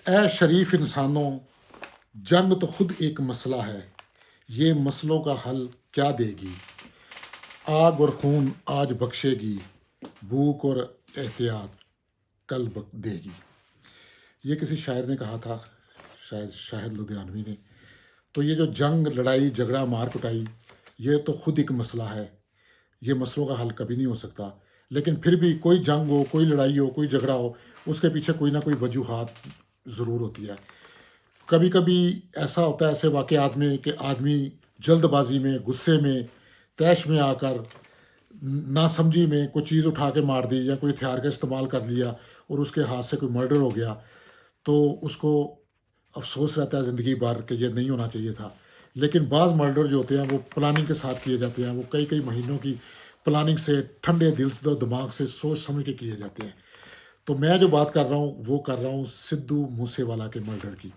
ए शरीफ इंसानों, जंग तो खुद एक मसला है, ये मसलों का हल क्या देगी। आग और खून आज बख्शेगी, भूख और एहतियात कल देगी। ये किसी शायर ने कहा था, शायद शाहिद लुधियानवी ने। तो ये जो जंग, लड़ाई झगड़ा, मार कुटाई, ये तो खुद एक मसला है, ये मसलों का हल कभी नहीं हो सकता। लेकिन फिर भी कोई जंग हो, कोई लड़ाई हो, कोई झगड़ा हो, उसके पीछे कोई ना कोई वजूहात ज़रूर होती है। कभी कभी ऐसा होता है ऐसे वाक़यात में कि आदमी जल्दबाजी में, गुस्से में, तैश में आकर, नासमझी में कोई चीज़ उठा के मार दी या कोई हथियार का इस्तेमाल कर लिया और उसके हाथ से कोई मर्डर हो गया, तो उसको अफसोस रहता है ज़िंदगी भर कि ये नहीं होना चाहिए था। लेकिन बाज़ मर्डर जो होते हैं वो प्लानिंग के साथ किए जाते हैं, वो कई कई महीनों की प्लानिंग से, ठंडे दिल से, दिमाग से सोच समझ के किए जाते हैं। तो मैं जो बात कर रहा हूँ वो कर रहा हूँ सिद्धू मूसेवाला के मर्डर की,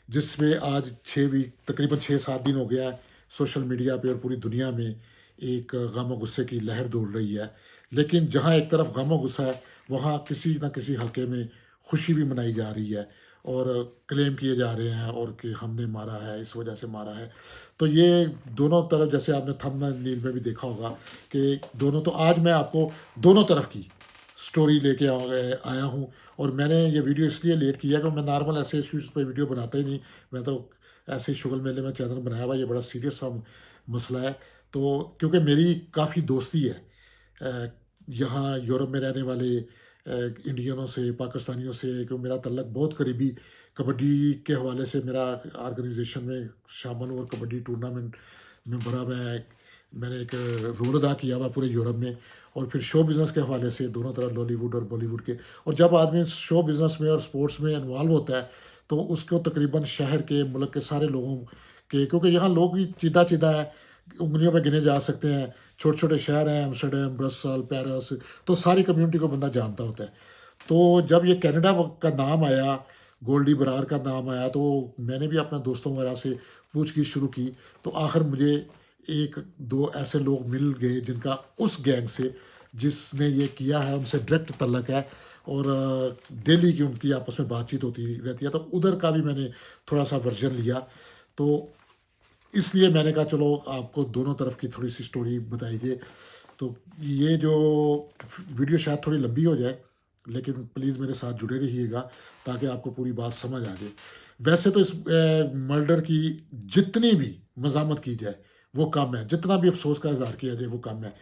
जिसमें आज 6 वीक, तकरीबन 6-7 दिन हो गया है, सोशल मीडिया पे और पूरी दुनिया में एक गम और गुस्से की लहर दौड़ रही है। लेकिन जहाँ एक तरफ गम और गुस्सा है, वहाँ किसी न किसी हल्के में खुशी भी मनाई जा रही है और क्लेम किए जा रहे हैं और कि हमने मारा है, इस वजह से मारा है। तो ये दोनों तरफ, जैसे आपने थंबनेल में भी देखा होगा कि दोनों, तो आज मैं आपको दोनों तरफ की स्टोरी लेके आया हूँ। और मैंने ये वीडियो इसलिए लेट किया कि मैं नॉर्मल ऐसे इश्यूज़ पे वीडियो बनाता ही नहीं। मैं तो ऐसे ही शुगल मेले में चैनल बनाया हुआ, ये बड़ा सीरियस सा मसला है। तो क्योंकि मेरी काफ़ी दोस्ती है यहाँ यूरोप में रहने वाले इंडियनों से, पाकिस्तानियों से, क्योंकि मेरा तल्लक बहुत करीबी कबड्डी के हवाले से, मेरा ऑर्गेनाइजेशन में शामिल और कबड्डी टूर्नामेंट में बड़ा मैंने एक रोल अदा किया हुआ पूरे यूरोप में। और फिर शो बिज़नेस के हवाले से दोनों तरफ, लॉलीवुड और बॉलीवुड के। और जब आदमी शो बिज़नेस में और स्पोर्ट्स में इन्वॉल्व होता है तो उसको तकरीबन शहर के, मुल्क के सारे लोगों के, क्योंकि यहाँ लोग भी चिदा चिदा है, उंगलियों पे गिने जा सकते हैं, छोटे छोटे शहर हैं, एम्स्टर्डम, ब्रसल, पेरिस, तो सारी कम्युनिटी को बंदा जानता होता है। तो जब ये कनाडा का नाम आया, गोल्डी बरार का नाम आया, तो मैंने भी अपने दोस्तों वगैरह से पूछगिछ शुरू की। तो आखिर मुझे एक दो ऐसे लोग मिल गए जिनका उस गैंग से, जिसने ये किया है, उनसे डायरेक्ट तल्लक है और डेली की उनकी आपस में बातचीत होती रहती है। तो उधर का भी मैंने थोड़ा सा वर्जन लिया। तो इसलिए मैंने कहा चलो आपको दोनों तरफ की थोड़ी सी स्टोरी बताइए। तो ये जो वीडियो शायद थोड़ी लंबी हो जाए, लेकिन प्लीज़ मेरे साथ जुड़े रहिएगा ताकि आपको पूरी बात समझ आ जाए। वैसे तो इस मर्डर की जितनी भी मज़ामत की जाए वो कम है, जितना भी अफसोस का इजहार किया जाए वो कम है।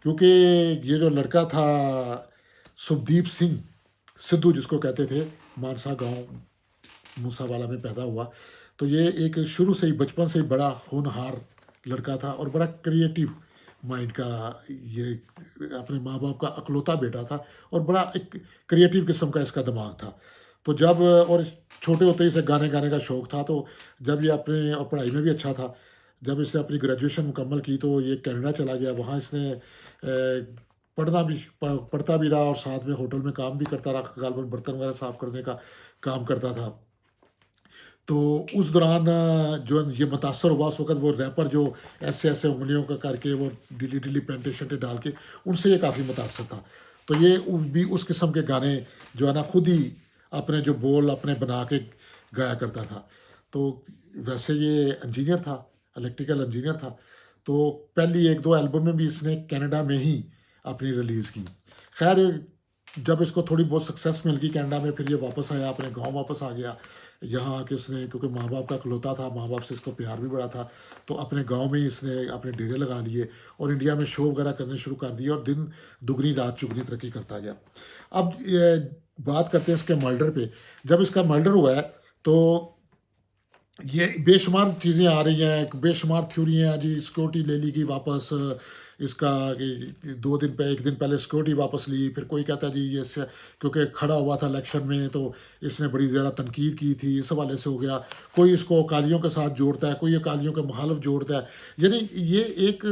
क्योंकि ये जो लड़का था सुखदीप सिंह, सिद्धू जिसको कहते थे, मानसा गांव मूसावाला में पैदा हुआ। तो ये एक शुरू से ही, बचपन से ही बड़ा होनहार लड़का था और बड़ा क्रिएटिव माइंड का, ये अपने माँ बाप का अकलौता बेटा था और बड़ा एक क्रिएटिव किस्म का इसका दिमाग था। तो जब, और छोटे होते ही इसे गाने गाने का शौक़ था। तो जब ये अपने, और पढ़ाई में भी अच्छा था, जब इसने अपनी ग्रेजुएशन मुकम्मल की तो ये कनाडा चला गया। वहाँ इसने पढ़ता भी रहा और साथ में होटल में काम भी करता रहा, गालबन बर्तन वगैरह साफ़ करने का काम करता था। तो उस दौरान जो ये मुतासर हुआ, उस वक़्त वो रैपर जो ऐसे ऐसे उंगलियों का करके वो ढीली ढीली पैंटें शर्टें डाल के, उनसे ये काफ़ी मुतासर था। तो ये भी उस किस्म के गाने जो है ना, खुद ही अपने जो बोल अपने बना के गाया करता था। तो वैसे ये इंजीनियर था, इलेक्ट्रिकल इंजीनियर था। तो पहली 1-2 एल्बमें भी इसने कनाडा में ही अपनी रिलीज़ की। खैर, जब इसको थोड़ी बहुत सक्सेस मिल गई कनाडा में, फिर ये वापस आया, अपने गांव वापस आ गया। यहाँ आके उसने, क्योंकि माँ बाप का इकलौता था, माँ बाप से इसको प्यार भी बड़ा था, तो अपने गांव में ही इसने अपने डेरे लगा लिए और इंडिया में शो वगैरह करने शुरू कर दिए और दिन दुगनी रात चुगनी तरक्की करता गया। अब ये बात करते हैं इसके मर्डर पे। जब इसका मर्डर हुआ है तो ये बेशुमार चीज़ें आ रही हैं, बेशुमार थ्योरियाँ जी, सिक्योरिटी ले ली गई वापस, इसका कि 2 दिन पे, 1 दिन पहले सिक्योरिटी वापस ली। फिर कोई कहता है जी ये क्योंकि खड़ा हुआ था इलेक्शन में तो इसने बड़ी ज़्यादा तनकीद की थी, इस हवाले से हो गया। कोई इसको अकालियों के साथ जोड़ता है, कोई अकालियों के मुखालिफ जोड़ता है। यानी ये एक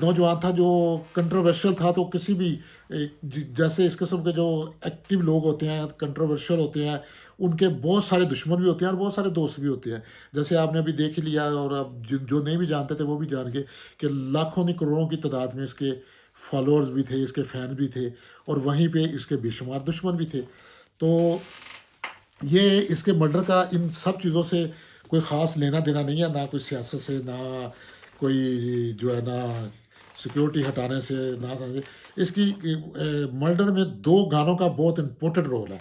नौजवान था जो कंट्रोवर्शियल था। तो किसी भी जैसे इस किस्म के जो एक्टिव लोग होते हैं, कंट्रोवर्शियल होते हैं, उनके बहुत सारे दुश्मन भी होते हैं और बहुत सारे दोस्त भी होते हैं। जैसे आपने अभी देख ही लिया, और अब जो नहीं भी जानते थे वो भी जान गए कि लाखों नहीं करोड़ों की तादाद में इसके फॉलोअर्स भी थे, इसके फ़ैन भी थे और वहीं पे इसके बेशुमार दुश्मन भी थे। तो ये इसके मर्डर का इन सब चीज़ों से कोई ख़ास लेना देना नहीं है, ना कोई सियासत से, ना कोई जो है ना सिक्योरिटी हटाने से, ना इसकी मर्डर में दो गानों का बहुत इम्पोर्टेंट रोल है।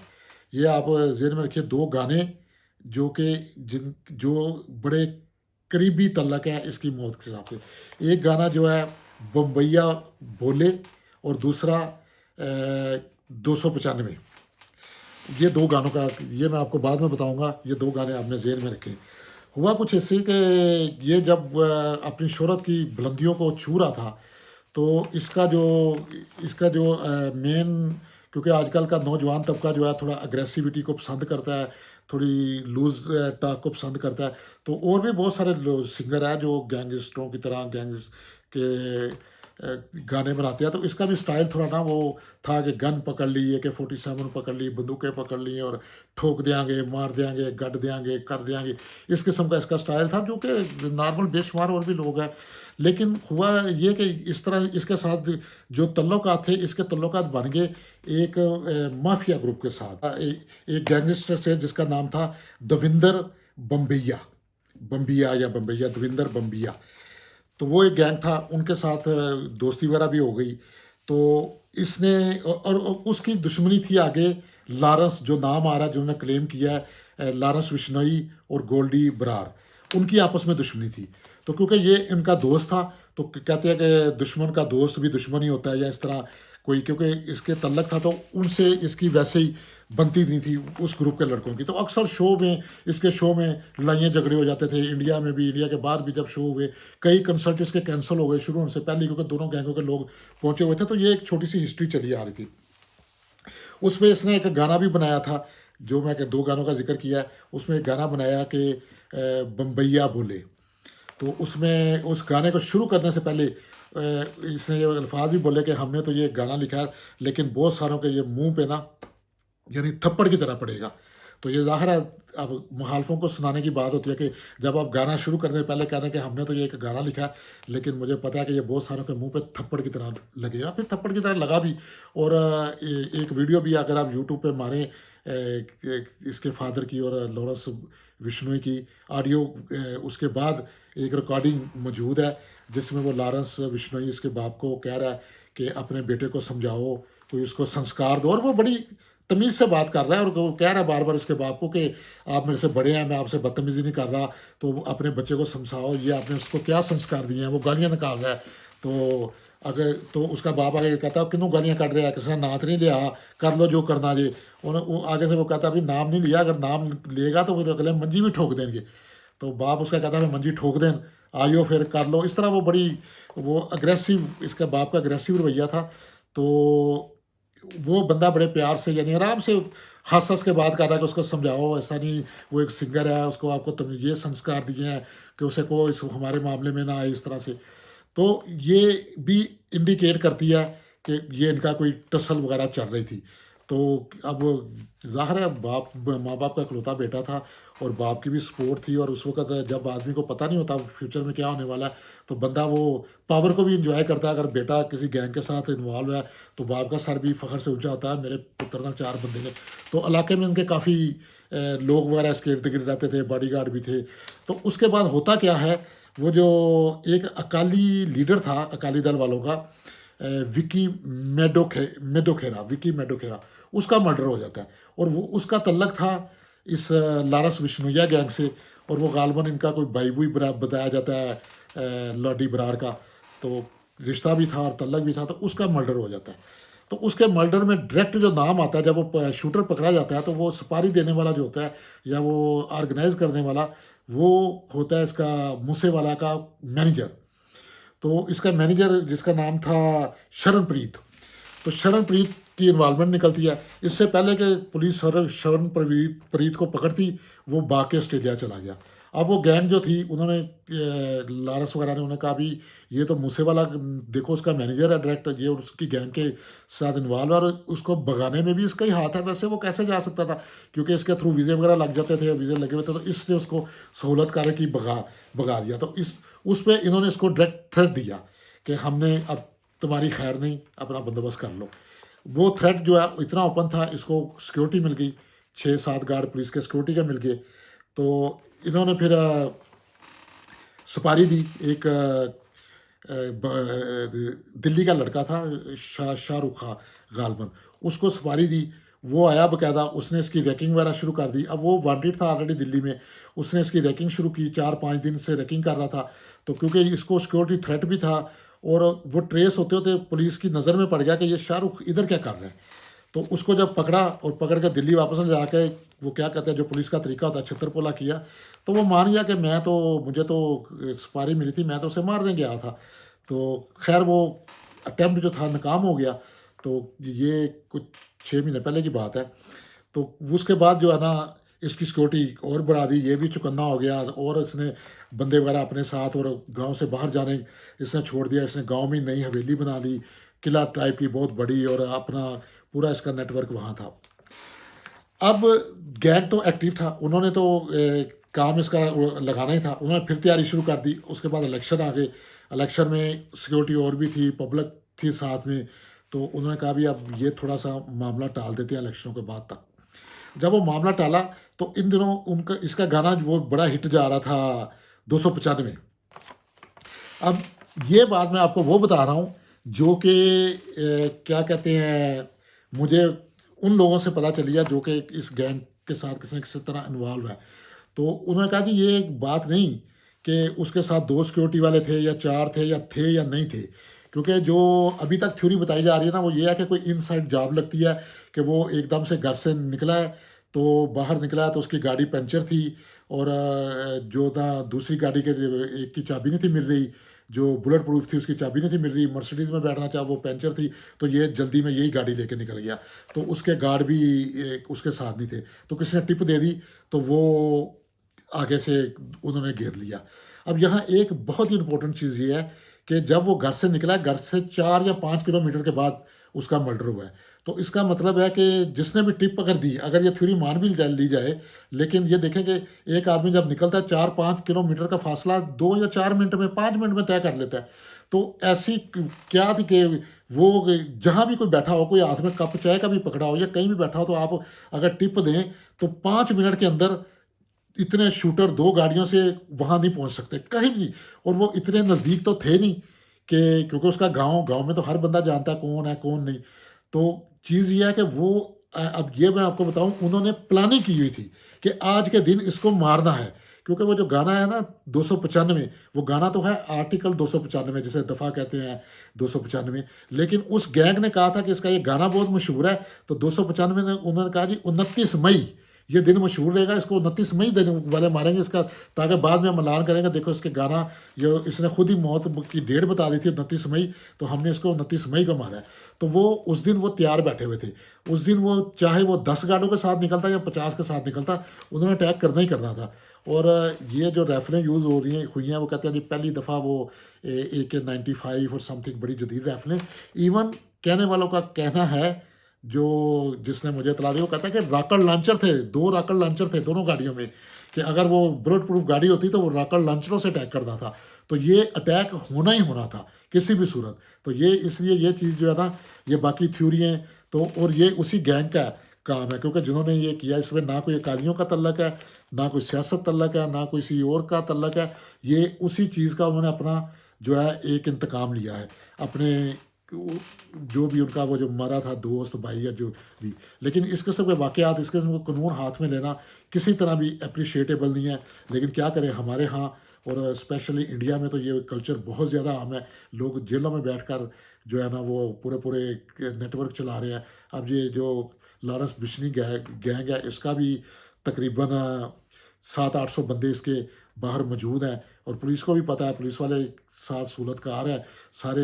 ये आप जेहन में रखिए, दो गाने जो कि जिन जो बड़े करीबी तल्लक है इसकी मौत के हिसाब से। एक गाना जो है बम्बैया बोले, और दूसरा 295। ये दो गानों का, ये मैं आपको बाद में बताऊंगा, ये दो गाने आपने जेहन में रखें। हुआ कुछ ऐसे कि ये जब अपनी शोहरत की बुलंदियों को छू रहा था, तो इसका जो मेन, क्योंकि आजकल का नौजवान तबका जो है थोड़ा अग्रेसिविटी को पसंद करता है, थोड़ी लूज टॉक को पसंद करता है। तो और भी बहुत सारे सिंगर हैं जो गैंगस्टरों की तरह गैंग्स के गाने बनाते हैं। तो इसका भी स्टाइल थोड़ा ना वो था कि गन पकड़ ली, AK-47 पकड़ ली, बंदूकें पकड़ ली और ठोक देंगे, मार देंगे, गड देंगे, कर देंगे। इस किस्म का इसका स्टाइल था, जो कि नॉर्मल बेशुमार और भी लोग हैं। लेकिन हुआ ये कि इस तरह इसके साथ जो तल्लुकात थे, इसके तल्लुकात बन गए एक माफिया ग्रुप के साथ, एक गैंगस्टर से जिसका नाम था दविंदर बम्बिया, बम्बिया या बम्बिया, दविंदर बम्बिया। तो वो एक गैंग था, उनके साथ दोस्ती वगैरह भी हो गई। तो इसने और उसकी दुश्मनी थी आगे लारंस, जो नाम आ रहा है, जिन्होंने क्लेम किया है, लारंस बिश्नोई और गोल्डी बरार, उनकी आपस में दुश्मनी थी। तो क्योंकि ये इनका दोस्त था, तो कहते हैं कि दुश्मन का दोस्त भी दुश्मन ही होता है, या इस तरह कोई, क्योंकि इसके तल्लक था तो उनसे इसकी वैसे ही बनती नहीं थी उस ग्रुप के लड़कों की। तो अक्सर शो में, इसके शो में लड़ाइयाँ झगड़े हो जाते थे, इंडिया में भी, इंडिया के बाहर भी जब शो हुए, कई कंसर्ट इसके कैंसिल हो गए शुरू होने से पहले, क्योंकि दोनों गैंगों के लोग पहुंचे हुए थे। तो ये एक छोटी सी हिस्ट्री चली आ रही थी। उसमें इसने एक गाना भी बनाया था, जो मैं दो गानों का जिक्र किया है, उसमें एक गाना बनाया कि बम्बैया बोले। तो उसमें उस गाने को शुरू करने से पहले इसने ये अल्फाज भी बोले कि हमने तो ये गाना लिखा है, लेकिन बहुत सारों के ये मुंह पे ना यानी थप्पड़ की तरह पड़ेगा। तो ये ज़ाहिर है, अब मुखालफों को सुनाने की बात होती है कि जब आप गाना शुरू करने से पहले कहते हैं कि हमने तो ये एक गाना लिखा है, लेकिन मुझे पता है कि ये बहुत सारों के मुंह पे थप्पड़ की तरह लगेगा। फिर थप्पड़ की तरह लगा भी। और एक वीडियो भी अगर आप यूट्यूब पे मारें, इसके फादर की और लॉरेंस बिश्नोई की ऑडियो, उसके बाद एक रिकॉर्डिंग मौजूद है जिसमें वो लॉरेंस बिश्नोई इसके बाप को कह रहा है कि अपने बेटे को समझाओ, कोई उसको संस्कार दो। और वो बड़ी तमीज़ से बात कर रहा है, और वो कह रहा है बार बार इसके बाप को कि आप मेरे से बड़े हैं, मैं आपसे बदतमीज़ी नहीं कर रहा, तो अपने बच्चे को समझाओ, ये आपने उसको क्या संस्कार दिए हैं। वो गालियाँ निकाल रहा है। तो अगर तो उसका बाप आगे कहता है क्यों गालियाँ काट रहा है, किसी ने नाथ नहीं लिया, कर लो जो करना जी। वो आगे से वो कहता अभी नाम नहीं लिया, अगर नाम लेगा तो फिर अगले मंजी भी ठोक देंगे। तो बाप उसका कहता है मंजी ठोक दें, आइयो फिर कर लो। इस तरह वो बड़ी, वो अग्रेसिव, इसका बाप का अग्रेसिव रवैया था। तो वो बंदा बड़े प्यार से, यानी आराम से हंस हंस के बात कर रहा है कि उसको समझाओ, ऐसा नहीं, वो एक सिंगर है, उसको आपको तुम ये संस्कार दिए हैं कि उसे को इस हमारे मामले में ना आए इस तरह से। तो ये भी इंडिकेट करती है कि ये इनका कोई टसल वगैरह चल रही थी। तो अब ज़ाहिर है, बाप माँ बाप का इकलौता बेटा था, और बाप की भी सपोर्ट थी। और उस वक्त जब आदमी को पता नहीं होता फ्यूचर में क्या होने वाला है, तो बंदा वो पावर को भी इंजॉय करता है। अगर बेटा किसी गैंग के साथ इन्वॉल्व है, तो बाप का सर भी फ़ख्र से ऊंचा होता है, मेरे पुत्र ने 4 बंदे ने। तो इलाके में उनके काफ़ी लोग वगैरह इसके इर्द गिर्द रहते थे, बॉडीगार्ड भी थे। तो उसके बाद होता क्या है, वो जो एक अकाली लीडर था अकाली दल वालों का, विकी मेडोखेरा, विकी मेडोखेरा, उसका मर्डर हो जाता है। और वो उसका तल्लक था इस लारस बिश्नोई गैंग से, और वो गालबन इनका कोई भाई भी बताया जाता है, लॉडी बरार का। तो रिश्ता भी था और तल्लक भी था, तो उसका मर्डर हो जाता है। तो उसके मर्डर में डायरेक्ट जो नाम आता है, जब वो शूटर पकड़ा जाता है, तो वो सुपारी देने वाला जो होता है, या वो ऑर्गेनाइज करने वाला, वो होता है इसका मूसेवाला का मैनेजर। तो इसका मैनेजर जिसका नाम था शरणप्रीत। तो शरणप्रीत की इन्वॉल्वमेंट निकलती है। इससे पहले कि पुलिस शरणप्रीत को पकड़ती, वो भाग के ऑस्ट्रेलिया चला गया। अब वो गैंग जो थी, उन्होंने लारस वगैरह ने उन्हें कहा भी ये तो मूसेवाला, देखो उसका मैनेजर है डायरेक्ट, ये उसकी गैंग के साथ इन्वॉल्व है, और उसको भगाने में भी इसका ही हाथ है। वैसे वो कैसे जा सकता था, क्योंकि इसके थ्रू वीज़े वगैरह लग जाते थे, वीज़े लगे हुए थे, तो इसने उसको सहूलत कर कि भगा दिया। तो उस पर इन्होंने इसको डायरेक्ट थ्रेट दिया कि हमने अब तुम्हारी खैर नहीं, अपना बंदोबस्त कर लो। वो थ्रेट जो है इतना ओपन था, इसको सिक्योरिटी मिल गई, 6-7 गार्ड पुलिस के सिक्योरिटी के मिल गए। तो इन्होंने फिर सुपारी दी। एक दिल्ली का लड़का था, शाहरुख खान गालबन, उसको सुपारी दी। वो आया बकायदा, उसने इसकी रैकिंग वगैरह शुरू कर दी। अब वो वांटेड था ऑलरेडी दिल्ली में, उसने इसकी रैकिंग शुरू की। 4-5 दिन से रैकिंग कर रहा था। तो क्योंकि इसको सिक्योरिटी थ्रेट भी था और वो ट्रेस होते होते पुलिस की नज़र में पड़ गया कि ये शाहरुख इधर क्या कर रहे हैं। तो उसको जब पकड़ा और पकड़ कर दिल्ली वापस ले जाके, वो क्या कहते हैं जो पुलिस का तरीका होता है, छतरपोला किया। तो वो मान गया कि मुझे तो सुपारी मिली थी, मैं तो उसे मारने गया था। तो खैर वो अटेम्प्ट जो था नाकाम हो गया। तो ये कुछ 6 महीने पहले की बात है। तो उसके बाद जो है ना, इसकी सिक्योरिटी और बढ़ा दी, ये भी चुकन्ना हो गया और इसने बंदे वगैरह अपने साथ और गांव से बाहर जाने इसने छोड़ दिया। इसने गांव में नई हवेली बना ली, किला टाइप की बहुत बड़ी, और अपना पूरा इसका नेटवर्क वहाँ था। अब गैंग तो एक्टिव था, उन्होंने तो काम इसका लगाना ही था। उन्होंने फिर तैयारी शुरू कर दी। उसके बाद इलेक्शन आ गए। इलेक्शन में सिक्योरिटी और भी थी, पब्लिक थी साथ में। तो उन्होंने कहा भी अब ये थोड़ा सा मामला टाल देते हैं इलेक्शनों के बाद तक। जब वो मामला टाला तो इन दिनों उनका इसका गाना वो बड़ा हिट जा रहा था, 295। अब ये बात मैं आपको वो बता रहा हूँ जो कि क्या कहते हैं, मुझे उन लोगों से पता चली है जो कि इस गैंग के साथ किसी न किसी तरह इन्वॉल्व है। तो उन्होंने कहा कि ये एक बात नहीं कि उसके साथ 2 सिक्योरिटी वाले थे या 4 थे या नहीं थे। क्योंकि जो अभी तक थ्योरी बताई जा रही है ना, वो ये है कि कोई इनसाइड जॉब लगती है कि वो एकदम से घर से निकला है, तो बाहर निकला है तो उसकी गाड़ी पंचर थी। और जो था दूसरी गाड़ी के एक की चाबी नहीं थी मिल रही, जो बुलेट प्रूफ थी उसकी चाबी नहीं थी मिल रही, मर्सिडीज़ में बैठना चाहा वो पंचर थी। तो ये जल्दी में यही गाड़ी लेके निकल गया। तो उसके गार्ड भी उसके साथ नहीं थे। तो किसी ने टिप दे दी तो वो आगे से उन्होंने घेर लिया। अब यहाँ एक बहुत ही इंपॉर्टेंट चीज़ ये है कि जब वो घर से निकला, घर से 4 या 5 किलोमीटर के बाद उसका मर्डर हुआ है। तो इसका मतलब है कि जिसने भी टिप अगर दी, अगर ये थ्योरी मान भी ली जाए, लेकिन ये देखें कि एक आदमी जब निकलता है 4-5 किलोमीटर का फासला 2 या 4 मिनट में, 5 मिनट में तय कर लेता है। तो ऐसी क्या थी कि वो जहाँ भी कोई बैठा हो, कोई हाथ में कप चाय का भी पकड़ा हो या कहीं भी बैठा हो, तो आप अगर टिप दें तो 5 मिनट के अंदर इतने शूटर 2 गाड़ियों से वहाँ नहीं पहुँच सकते कहीं भी। और वो इतने नज़दीक तो थे नहीं कि, क्योंकि उसका गांव गांव में तो हर बंदा जानता है कौन है कौन नहीं। तो चीज़ ये है कि वो अब ये मैं आपको बताऊं, उन्होंने प्लानिंग की हुई थी कि आज के दिन इसको मारना है। क्योंकि वो जो गाना है ना 295, वो गाना तो है आर्टिकल 295 जिसे दफ़ा कहते हैं 295। लेकिन उस गैंग ने कहा था कि इसका ये गाना बहुत मशहूर है। तो 295 ने उन्होंने कहा जी 29 मई ये दिन मशहूर रहेगा, इसको 29 मई दिन वाले मारेंगे इसका, ताकि बाद में हम ऐलान करेंगे देखो इसके गाना, ये इसने खुद ही मौत की डेट बता दी थी 29 मई, तो हमने इसको 29 मई को मारा है। तो वो उस दिन वो तैयार बैठे हुए थे। उस दिन वो चाहे वो 10 गाड़ियों के साथ निकलता या 50 के साथ निकलता, उन्होंने अटैक करना ही करना था। और ये जो राइफलें यूज़ हो रही हैं हुई हैं, वो कहते हैं जी पहली दफ़ा वो AK-95 और समथिंग बड़ी जदीद राइफलें। इवन कहने वालों का कहना है, जो जिसने मुझे इतला दी, वो कहता है कि रॉकेट लॉन्चर थे, 2 रॉकेट लॉन्चर थे दोनों गाड़ियों में, कि अगर वो बुलेट प्रूफ गाड़ी होती तो वो रॉकेट लॉन्चरों से अटैक करता था। तो ये अटैक होना ही होना था किसी भी सूरत। तो ये इसलिए ये चीज़ जो है ना, ये बाकी थ्योरी हैं तो, और ये उसी गैंग का काम है, क्योंकि जिन्होंने ये किया इसमें ना कोई अकालियों का तल्लक है, ना कोई सियासत तल्लक है, ना कोई किसी और का तल्लक है। ये उसी चीज़ का उन्होंने अपना जो है एक इंतकाम लिया है अपने, जो भी उनका वो जो मरा था दोस्त भाई या जो भी। लेकिन इस किस्म के वाक़यात, इस किस्म का कानून हाथ में लेना किसी तरह भी अप्रिशिएटेबल नहीं है। लेकिन क्या करें, हमारे यहाँ और स्पेशली इंडिया में तो ये कल्चर बहुत ज़्यादा आम है। लोग जेलों में बैठकर जो है ना वो पूरे पूरे नेटवर्क चला रहे हैं। अब ये जो लॉरेंस बिश्नी गैंग है, इसका भी तकरीबन 700-800 बंदे इसके बाहर मौजूद हैं। और पुलिस को भी पता है, पुलिस वाले साथ सूलतकार है, सारे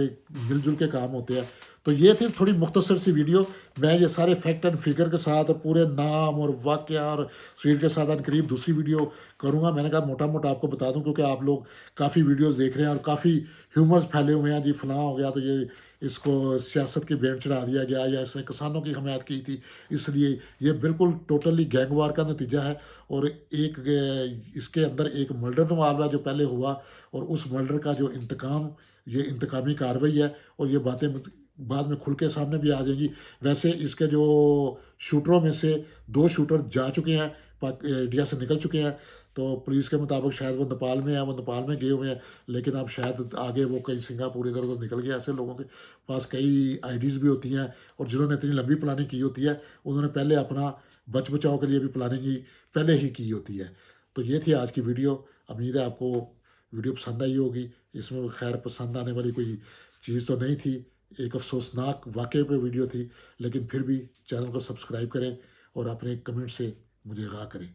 मिलजुल के काम होते हैं। तो ये थी थोड़ी मुख्तसर सी वीडियो। मैं ये सारे फैक्ट एंड फिगर के साथ और पूरे नाम और वाक़या और स्ट्रीट के साथ करीब दूसरी वीडियो करूँगा। मैंने कहा मोटा मोटा आपको बता दूं, क्योंकि आप लोग काफ़ी वीडियोस देख रहे हैं और काफ़ी ह्यूमर्स फैले हुए हैं जी, फलां हो गया तो ये इसको सियासत की भेंट चढ़ा दिया गया, या इसने किसानों की हमायत की थी इसलिए। ये बिल्कुल टोटली गैंगवार का नतीजा है। और एक इसके अंदर एक मर्डर मामला जो पहले हुआ, और उस मर्डर का जो इंतकाम, ये इंतकामी कार्रवाई है। और ये बातें बाद में खुल के सामने भी आ जाएंगी। वैसे इसके जो शूटरों में से 2 शूटर जा चुके हैं, इंडिया से निकल चुके हैं। तो पुलिस के मुताबिक शायद वो नेपाल में है, वो नेपाल में गए हुए हैं, लेकिन अब शायद आगे वो कहीं सिंगापुर इधर उधर निकल गया। ऐसे लोगों के पास कई आईडीज़ भी होती हैं, और जिन्होंने इतनी लंबी प्लानिंग की होती है उन्होंने पहले अपना बच बचाव के लिए भी प्लानिंग पहले ही की होती है। तो ये थी आज की वीडियो। उम्मीद है आपको वीडियो पसंद आई होगी। इसमें खैर पसंद आने वाली कोई चीज़ तो नहीं थी, एक अफसोसनाक वाक़े पे वीडियो थी, लेकिन फिर भी चैनल को सब्सक्राइब करें और अपने कमेंट से मुझे आगाह करें।